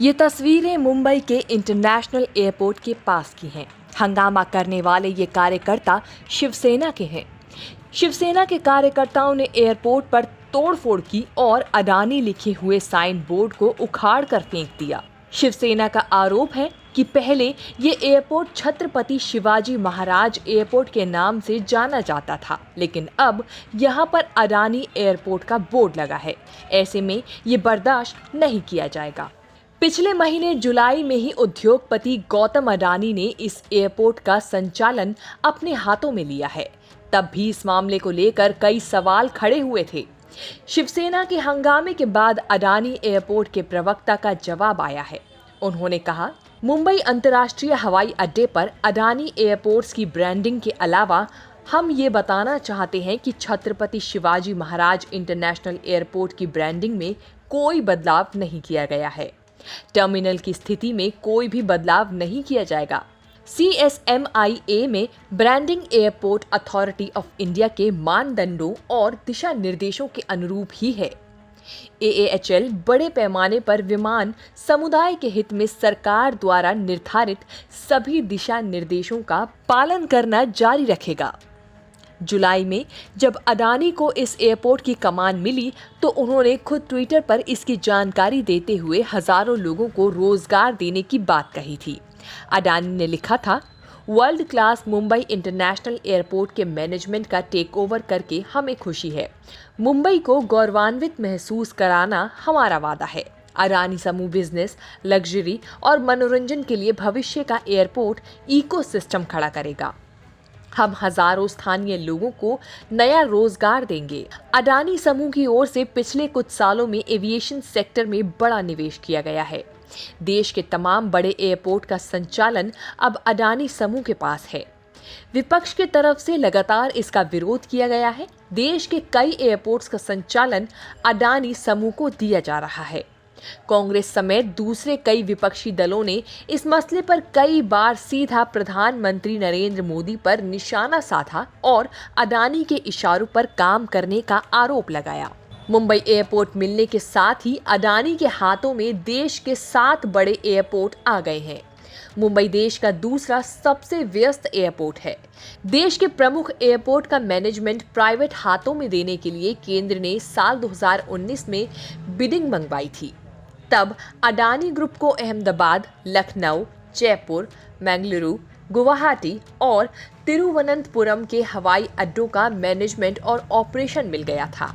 ये तस्वीरें मुंबई के इंटरनेशनल एयरपोर्ट के पास की हैं। हंगामा करने वाले ये कार्यकर्ता शिवसेना के हैं। शिवसेना के कार्यकर्ताओं ने एयरपोर्ट पर तोड़फोड़ की और अडानी लिखे हुए साइन बोर्ड को उखाड़ कर फेंक दिया। शिवसेना का आरोप है कि पहले ये एयरपोर्ट छत्रपति शिवाजी महाराज एयरपोर्ट के नाम से जाना जाता था, लेकिन अब यहाँ पर अडानी एयरपोर्ट का बोर्ड लगा है। ऐसे में ये बर्दाश्त नहीं किया जाएगा। पिछले महीने जुलाई में ही उद्योगपति गौतम अडानी ने इस एयरपोर्ट का संचालन अपने हाथों में लिया है। तब भी इस मामले को लेकर कई सवाल खड़े हुए थे। शिवसेना के हंगामे के बाद अडानी एयरपोर्ट के प्रवक्ता का जवाब आया है। उन्होंने कहा, मुंबई अंतर्राष्ट्रीय हवाई अड्डे पर अडानी एयरपोर्ट्स की ब्रांडिंग के अलावा हम ये बताना चाहते हैं कि छत्रपति शिवाजी महाराज इंटरनेशनल एयरपोर्ट की ब्रांडिंग में कोई बदलाव नहीं किया गया है। टर्मिनल की स्थिति में कोई भी बदलाव नहीं किया जाएगा। CSMIA में branding airport authority of India के मानदंडों और दिशा निर्देशों के अनुरूप ही है। AAHL बड़े पैमाने पर विमान समुदाय के हित में सरकार द्वारा निर्धारित सभी दिशा निर्देशों का पालन करना जारी रखेगा। जुलाई में जब अडानी को इस एयरपोर्ट की कमान मिली तो उन्होंने खुद ट्विटर पर इसकी जानकारी देते हुए हजारों लोगों को रोजगार देने की बात कही थी। अडानी ने लिखा था, world class Mumbai international airport के मैनेजमेंट का टेक ओवर करके हमें खुशी है। मुंबई को गौरवान्वित महसूस कराना हमारा वादा है। अडानी समूह बिजनेस, लग्जरी और मनोरंजन के लिए भविष्य का एयरपोर्ट इकोसिस्टम खड़ा करेगा। हम हजारों स्थानीय लोगों को नया रोजगार देंगे। अडानी समूह की ओर से पिछले कुछ सालों में एविएशन सेक्टर में बड़ा निवेश किया गया है। देश के तमाम बड़े एयरपोर्ट का संचालन अब अडानी समूह के पास है। विपक्ष की तरफ से लगातार इसका विरोध किया गया है। देश के कई एयरपोर्ट्स का संचालन अडानी समूह को दिया जा रहा है। कांग्रेस समेत दूसरे कई विपक्षी दलों ने इस मसले पर कई बार सीधा प्रधानमंत्री नरेंद्र मोदी पर निशाना साधा और अडानी के इशारों पर काम करने का आरोप लगाया। मुंबई एयरपोर्ट मिलने के साथ ही अडानी के हाथों में देश के 7 बड़े एयरपोर्ट आ गए हैं। मुंबई देश का दूसरा सबसे व्यस्त एयरपोर्ट है। देश के प्रमुख एयरपोर्ट का मैनेजमेंट प्राइवेट हाथों में देने के लिए केंद्र ने साल 2019 में बिडिंग मंगवाई थी। तब अडानी ग्रुप को अहमदाबाद, लखनऊ, जयपुर, बेंगलुरु, गुवाहाटी और तिरुवनंतपुरम के हवाई अड्डों का मैनेजमेंट और ऑपरेशन मिल गया था।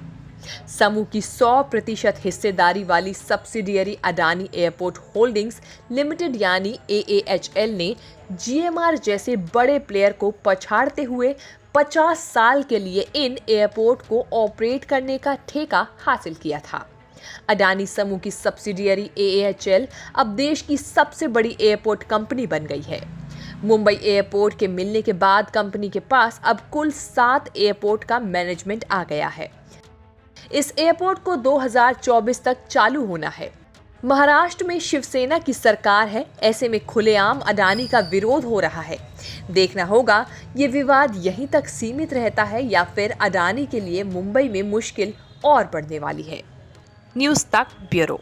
समूह की 100% हिस्सेदारी वाली subsidiary Adani airport holdings limited यानी AAHL ने GMR जैसे बड़े प्लेयर को पछाड़ते हुए 50 साल के लिए इन एयरपोर्ट को ऑपरेट करने का ठेका हासिल किया था। अडानी समूह की सब्सिडियरी AAHL अब देश की सबसे बड़ी एयरपोर्ट कंपनी बन गई है। मुंबई एयरपोर्ट के मिलने के बाद कंपनी के पास अब कुल 7 एयरपोर्ट का मैनेजमेंट आ गया है। इस एयरपोर्ट को 2024 तक चालू होना है। महाराष्ट्र में शिवसेना की सरकार है, ऐसे में खुलेआम अडानी का विरोध हो रहा है। देखना होगा ये विवाद यहीं तक सीमित रहता है या फिर अडानी के लिए मुंबई में मुश्किल और बढ़ने वाली है। न्यूज़ तक ब्यूरो।